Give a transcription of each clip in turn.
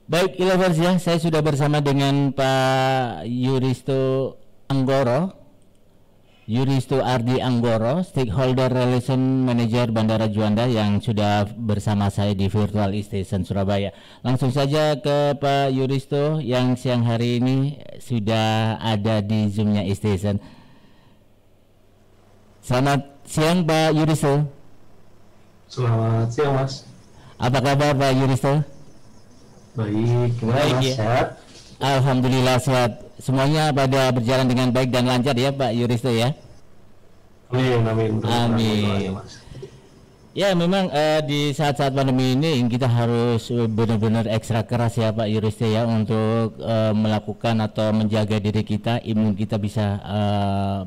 Baik, Ilovers ya, saya sudah bersama dengan Pak Yuristo Ardi Anggoro, Stakeholder Relation Manager Bandara Juanda yang sudah bersama saya di Virtual Station Surabaya. Langsung saja ke Pak Yuristo yang siang hari ini sudah ada di Zoom-nya Station. Selamat siang Pak Yuristo. Selamat siang Mas. Apa kabar Pak Yuristo? Baik, gimana Mas? ya. Sehat? Alhamdulillah sehat. Semuanya pada berjalan dengan baik dan lancar ya Pak Yuristo ya. Amin, amin. Amin. Mas. Ya memang di saat-saat pandemi ini kita harus benar-benar ekstra keras ya Pak Yuristo ya untuk melakukan atau menjaga diri kita, imun kita bisa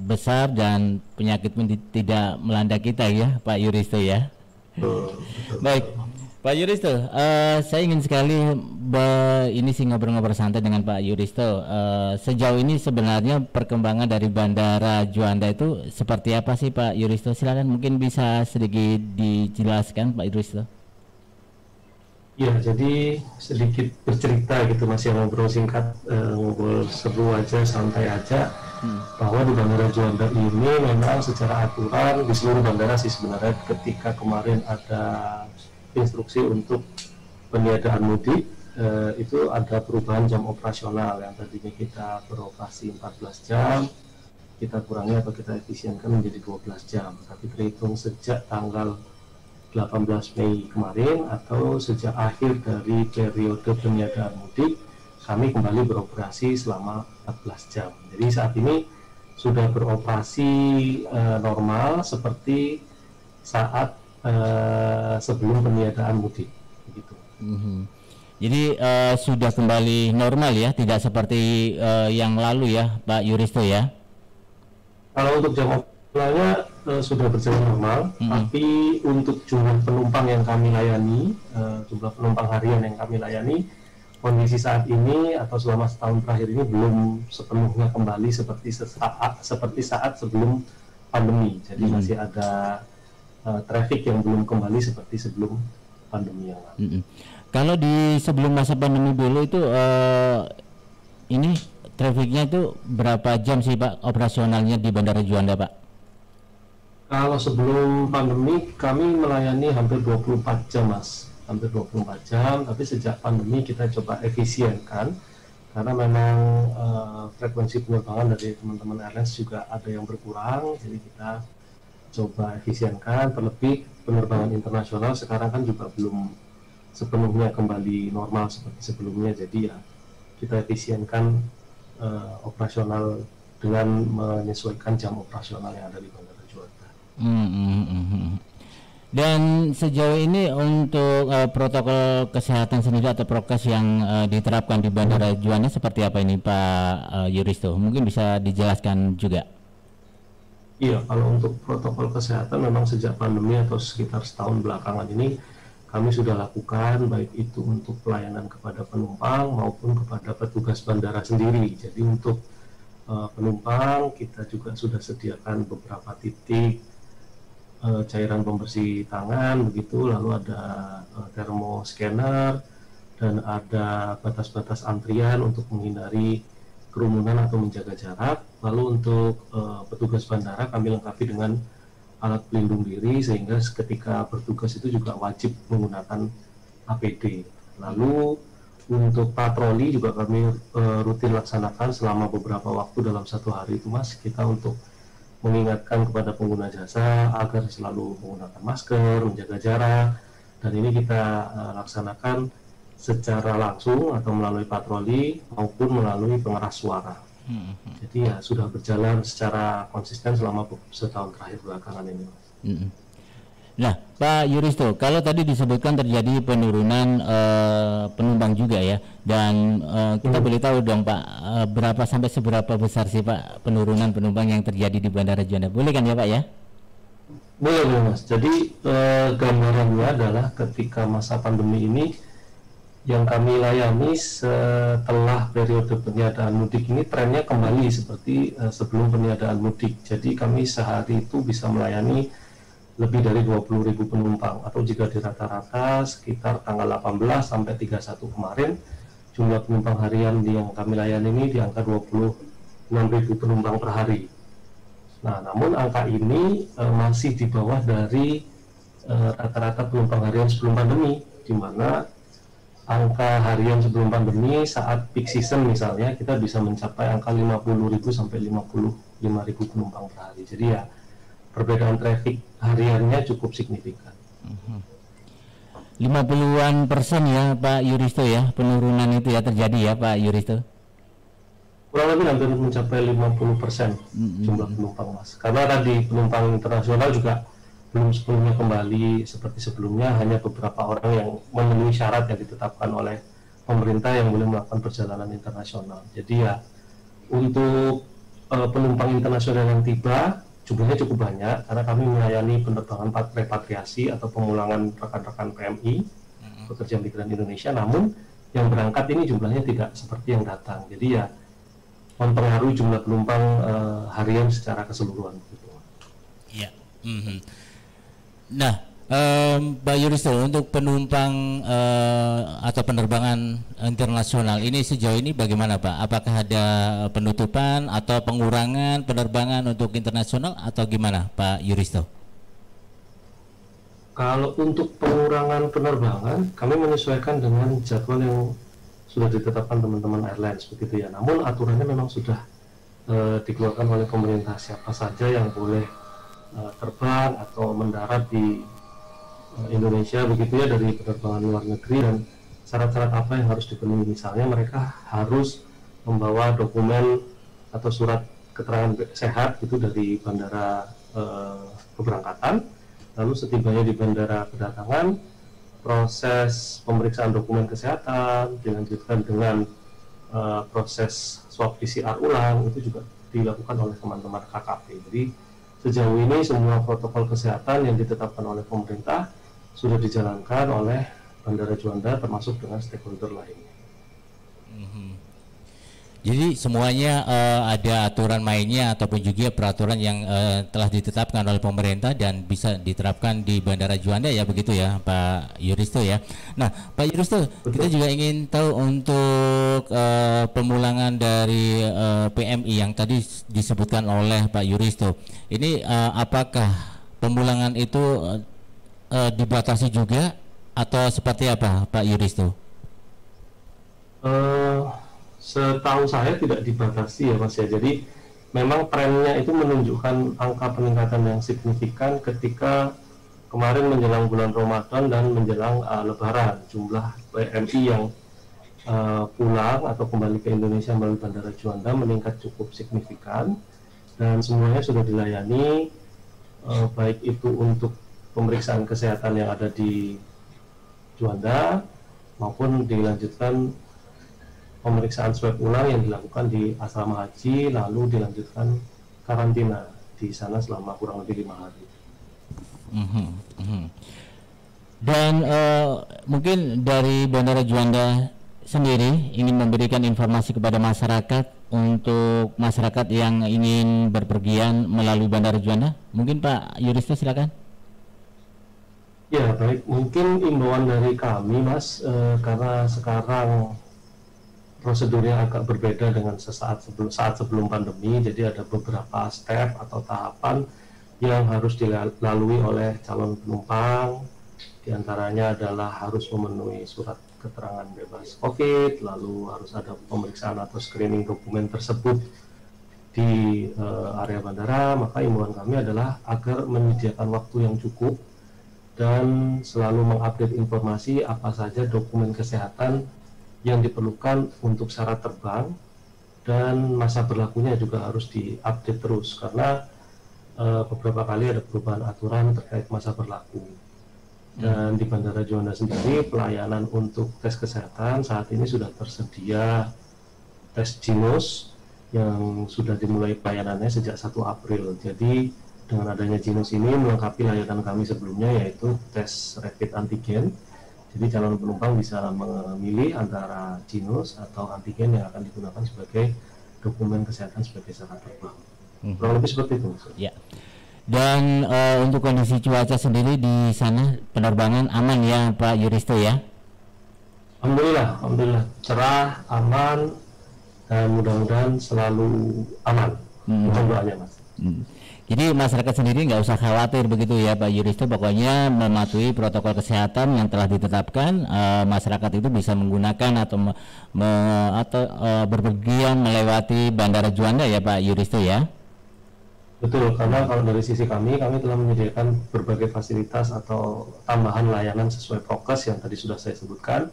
besar dan penyakit pun tidak melanda kita ya Pak Yuristo ya. Betul. Baik. Pak Yuristo, saya ingin sekali ini sih ngobrol-ngobrol santai dengan Pak Yuristo. Sejauh ini sebenarnya perkembangan dari Bandara Juanda itu seperti apa sih Pak Yuristo? Silakan mungkin bisa sedikit dijelaskan Pak Yuristo. Ya, jadi sedikit bercerita gitu Mas, yang ngobrol singkat, ngobrol seru aja, santai aja. Bahwa di Bandara Juanda ini memang secara aturan di seluruh bandara sih sebenarnya, ketika kemarin ada instruksi untuk peniadaan mudik, itu ada perubahan jam operasional. Yang tadinya kita beroperasi 14 jam, kita kurangi atau kita efisienkan menjadi 12 jam, tapi terhitung sejak tanggal 18 Mei kemarin atau sejak akhir dari periode peniadaan mudik, kami kembali beroperasi selama 14 jam. Jadi saat ini sudah beroperasi normal seperti saat sebelum peniadaan mudik, gitu. Jadi sudah kembali normal ya, tidak seperti yang lalu ya, Pak Yuristo ya? Kalau untuk jam operasionalnya sudah berjalan normal, tapi untuk jumlah penumpang yang kami layani, jumlah penumpang harian yang kami layani, kondisi saat ini atau selama setahun terakhir ini belum sepenuhnya kembali seperti saat sebelum pandemi. Jadi masih ada traffic yang belum kembali seperti sebelum pandemi yang lalu. Kalau di sebelum masa pandemi dulu itu ini trafficnya itu berapa jam sih Pak operasionalnya di Bandara Juanda Pak? Kalau sebelum pandemi kami melayani hampir 24 jam Mas, hampir 24 jam, tapi sejak pandemi kita coba efisienkan karena memang frekuensi penerbangan dari teman-teman airlines juga ada yang berkurang, jadi kita coba efisienkan. Terlebih penerbangan internasional sekarang kan juga belum sepenuhnya kembali normal seperti sebelumnya, jadi ya kita efisienkan operasional dengan menyesuaikan jam operasional yang ada di Bandara Juanda. Dan sejauh ini untuk protokol kesehatan sendiri atau prokes yang diterapkan di Bandara Juanda seperti apa ini Pak Yuristo? Mungkin bisa dijelaskan juga. Iya, kalau untuk protokol kesehatan memang sejak pandemi atau sekitar setahun belakangan ini kami sudah lakukan, baik itu untuk pelayanan kepada penumpang maupun kepada petugas bandara sendiri. Jadi untuk penumpang kita juga sudah sediakan beberapa titik cairan pembersih tangan begitu, lalu ada termoscanner dan ada batas-batas antrian untuk menghindari kerumunan atau menjaga jarak. Lalu untuk petugas bandara kami lengkapi dengan alat pelindung diri sehingga ketika bertugas itu juga wajib menggunakan APD. Lalu untuk patroli juga kami rutin laksanakan selama beberapa waktu dalam satu hari itu Mas, kita untuk mengingatkan kepada pengguna jasa agar selalu menggunakan masker, menjaga jarak, dan ini kita laksanakan secara langsung atau melalui patroli maupun melalui pengeras suara. Jadi ya sudah berjalan secara konsisten selama setahun terakhir belakangan ini. Nah, Pak Yuristo, kalau tadi disebutkan terjadi penurunan penumpang juga ya, dan kita boleh tahu dong Pak, berapa sampai seberapa besar sih Pak penurunan penumpang yang terjadi di Bandara Juanda? Boleh kan ya Pak ya? Boleh Mas. Jadi gambarannya adalah ketika masa pandemi ini yang kami layani setelah periode peniadaan mudik ini trennya kembali seperti sebelum peniadaan mudik. Jadi kami sehari itu bisa melayani lebih dari 20.000 penumpang, atau jika di rata-rata sekitar tanggal 18 sampai 31 kemarin jumlah penumpang harian yang kami layani ini di angka 26.000 penumpang per hari. Nah, namun angka ini masih di bawah dari rata-rata penumpang harian sebelum pandemi, di mana angka harian sebelum pandemi saat peak season misalnya kita bisa mencapai angka 50.000 sampai 55.000 penumpang per hari. Jadi ya perbedaan traffic hariannya cukup signifikan. 50-an persen ya Pak Yuristo ya, penurunan itu ya terjadi ya Pak Yuristo? Kurang lebih hampir mencapai 50% jumlah penumpang, Mas. Karena tadi penumpang internasional juga belum sepenuhnya kembali seperti sebelumnya, hanya beberapa orang yang memenuhi syarat yang ditetapkan oleh pemerintah yang boleh melakukan perjalanan internasional. Jadi ya untuk penumpang internasional yang tiba jumlahnya cukup banyak karena kami melayani penerbangan repatriasi atau pemulangan rekan-rekan PMI pekerja migran Indonesia, namun yang berangkat ini jumlahnya tidak seperti yang datang. Jadi ya mempengaruhi jumlah penumpang harian secara keseluruhan. Ya. Nah, Pak Yuristo, untuk penumpang atau penerbangan internasional ini sejauh ini bagaimana Pak? Apakah ada penutupan atau pengurangan penerbangan untuk internasional atau gimana Pak Yuristo? Kalau untuk pengurangan penerbangan, kami menyesuaikan dengan jadwal yang sudah ditetapkan teman-teman airlines begitu ya. Namun aturannya memang sudah dikeluarkan oleh pemerintah, siapa saja yang boleh terbang atau mendarat di Indonesia begitu ya dari penerbangan luar negeri, dan syarat-syarat apa yang harus dipenuhi. Misalnya mereka harus membawa dokumen atau surat keterangan sehat itu dari bandara keberangkatan, lalu setibanya di bandara kedatangan proses pemeriksaan dokumen kesehatan dilanjutkan dengan proses swab PCR ulang, itu juga dilakukan oleh teman-teman KKP. Jadi sejauh ini semua protokol kesehatan yang ditetapkan oleh pemerintah sudah dijalankan oleh Bandara Juanda termasuk dengan stakeholder lainnya. Jadi semuanya ada aturan mainnya ataupun juga peraturan yang telah ditetapkan oleh pemerintah dan bisa diterapkan di Bandara Juanda ya, begitu ya Pak Yuristo ya. Nah Pak Yuristo, kita juga ingin tahu untuk pemulangan dari PMI yang tadi disebutkan oleh Pak Yuristo. Ini apakah pemulangan itu dibatasi juga atau seperti apa Pak Yuristo? Setahu saya tidak dibatasi ya Mas ya. Jadi memang trennya itu menunjukkan angka peningkatan yang signifikan ketika kemarin menjelang bulan Ramadan dan menjelang Lebaran. Jumlah PMI yang pulang atau kembali ke Indonesia melalui Bandara Juanda meningkat cukup signifikan dan semuanya sudah dilayani, baik itu untuk pemeriksaan kesehatan yang ada di Juanda maupun dilanjutkan pemeriksaan swab ulang yang dilakukan di asrama haji, lalu dilanjutkan karantina di sana selama kurang lebih 5 hari. Dan mungkin dari Bandara Juanda sendiri ingin memberikan informasi kepada masyarakat untuk masyarakat yang ingin berpergian melalui Bandara Juanda. Mungkin Pak Yuristo silakan. Ya baik, mungkin imbauan dari kami Mas, karena sekarang prosedurnya agak berbeda dengan saat sebelum pandemi. Jadi ada beberapa step atau tahapan yang harus dilalui oleh calon penumpang. Di antaranya adalah harus memenuhi surat keterangan bebas COVID, lalu harus ada pemeriksaan atau screening dokumen tersebut di area bandara. Maka imbauan kami adalah agar menyediakan waktu yang cukup dan selalu mengupdate informasi apa saja dokumen kesehatan yang diperlukan untuk syarat terbang, dan masa berlakunya juga harus diupdate terus karena beberapa kali ada perubahan aturan terkait masa berlaku. Dan di Bandara Juanda sendiri pelayanan untuk tes kesehatan saat ini sudah tersedia tes Jinos yang sudah dimulai pelayanannya sejak 1 April. Jadi dengan adanya Jinos ini melengkapi layanan kami sebelumnya, yaitu tes rapid antigen. Jadi calon penumpang bisa memilih antara Jinos atau antigen yang akan digunakan sebagai dokumen kesehatan sebagai syarat terbang. Kurang lebih seperti itu. Ya. Dan untuk kondisi cuaca sendiri di sana penerbangan aman ya Pak Yuristo ya? Alhamdulillah cerah, aman, dan mudah-mudahan selalu aman. Mohon doanya, Mas. Jadi masyarakat sendiri nggak usah khawatir begitu ya Pak Yuristo, pokoknya mematuhi protokol kesehatan yang telah ditetapkan. Masyarakat itu bisa menggunakan atau berpergian melewati Bandara Juanda ya Pak Yuristo ya. Betul, karena kalau dari sisi kami telah menyediakan berbagai fasilitas atau tambahan layanan sesuai prokes yang tadi sudah saya sebutkan.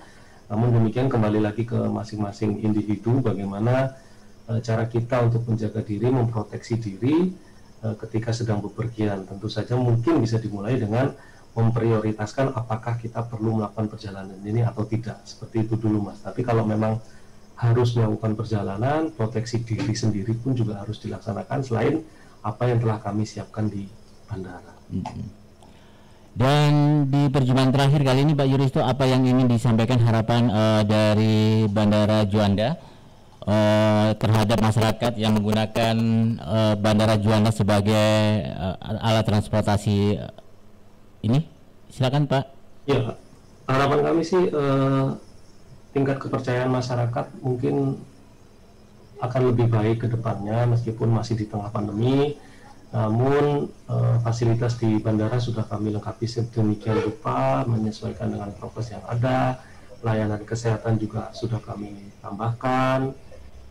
Namun demikian kembali lagi ke masing-masing individu bagaimana cara kita untuk menjaga diri, memproteksi diri ketika sedang bepergian. Tentu saja mungkin bisa dimulai dengan memprioritaskan apakah kita perlu melakukan perjalanan ini atau tidak. Seperti itu dulu, Mas. Tapi kalau memang harus melakukan perjalanan, proteksi diri sendiri pun juga harus dilaksanakan selain apa yang telah kami siapkan di bandara. Dan di perjumpaan terakhir kali ini Pak Yuristo, apa yang ingin disampaikan harapan dari Bandara Juanda terhadap masyarakat yang menggunakan Bandara Juanda sebagai alat transportasi ini? Silakan Pak. Ya, harapan kami sih tingkat kepercayaan masyarakat mungkin akan lebih baik ke depannya meskipun masih di tengah pandemi. Namun fasilitas di bandara sudah kami lengkapi sedemikian rupa menyesuaikan dengan prokes yang ada. Layanan kesehatan juga sudah kami tambahkan.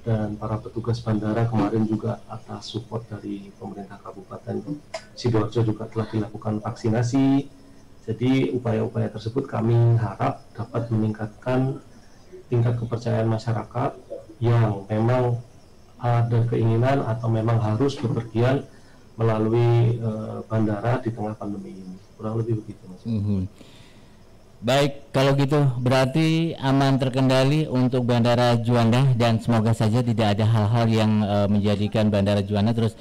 Dan para petugas bandara kemarin juga atas support dari pemerintah Kabupaten Sidoarjo juga telah dilakukan vaksinasi. Jadi upaya-upaya tersebut kami harap dapat meningkatkan tingkat kepercayaan masyarakat yang memang ada keinginan atau memang harus bepergian melalui bandara di tengah pandemi ini. Kurang lebih begitu, Mas. Baik, kalau gitu berarti aman terkendali untuk Bandara Juanda dan semoga saja tidak ada hal-hal yang menjadikan Bandara Juanda terus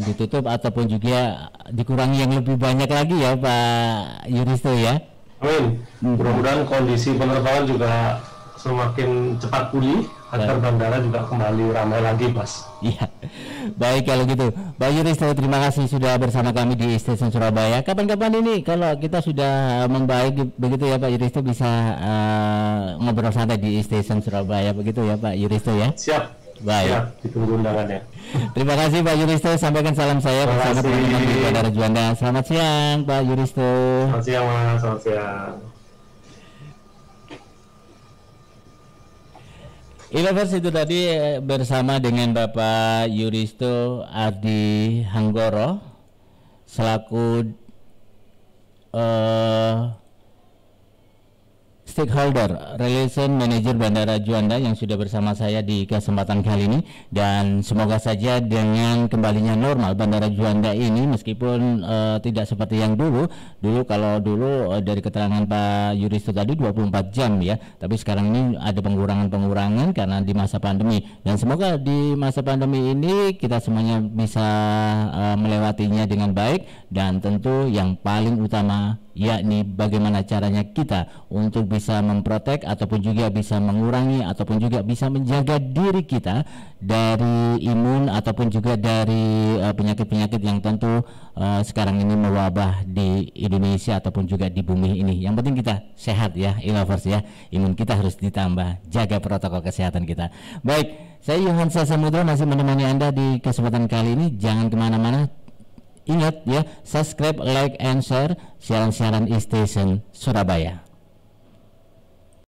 ditutup ataupun juga dikurangi yang lebih banyak lagi ya Pak Yuristo ya. Amin. Mudah-mudahan kondisi penerbangan juga semakin cepat pulih agar bandara juga kembali ramai lagi, Mas. Iya. Baik kalau gitu, Pak Yuristo terima kasih sudah bersama kami di Stasiun Surabaya. Kapan-kapan ini kalau kita sudah membaik begitu ya Pak Yuristo bisa ngobrol santai di Stasiun Surabaya begitu ya Pak Yuristo ya. Siap. Baik. Siap, ditunggu undangannya. Terima kasih Pak Yuristo, sampaikan salam saya bersama teman-teman di Bandara Juanda. Selamat siang Pak Yuristo. Selamat siang Mas, selamat siang. Ilovers itu tadi bersama dengan Bapak Yuristo Ardi Hanggoro selaku Stakeholder Relation Manager Bandara Juanda yang sudah bersama saya di kesempatan kali ini. Dan semoga saja dengan kembalinya normal Bandara Juanda ini meskipun tidak seperti yang dulu kalau dulu dari keterangan Pak Yuristo tadi 24 jam ya, tapi sekarang ini ada pengurangan karena di masa pandemi. Dan semoga di masa pandemi ini kita semuanya bisa melewatinya dengan baik, dan tentu yang paling utama yakni bagaimana caranya kita untuk bisa memprotek ataupun juga bisa mengurangi ataupun juga bisa menjaga diri kita dari imun ataupun juga dari penyakit-penyakit yang tentu sekarang ini mewabah di Indonesia ataupun juga di bumi ini. Yang penting kita sehat ya, Ilovers ya. Imun kita harus ditambah, jaga protokol kesehatan kita. Baik, saya Yohansa Samudra masih menemani Anda di kesempatan kali ini. Jangan kemana-mana. Ingat ya, subscribe, like, and share siaran-siaran E-Station Surabaya.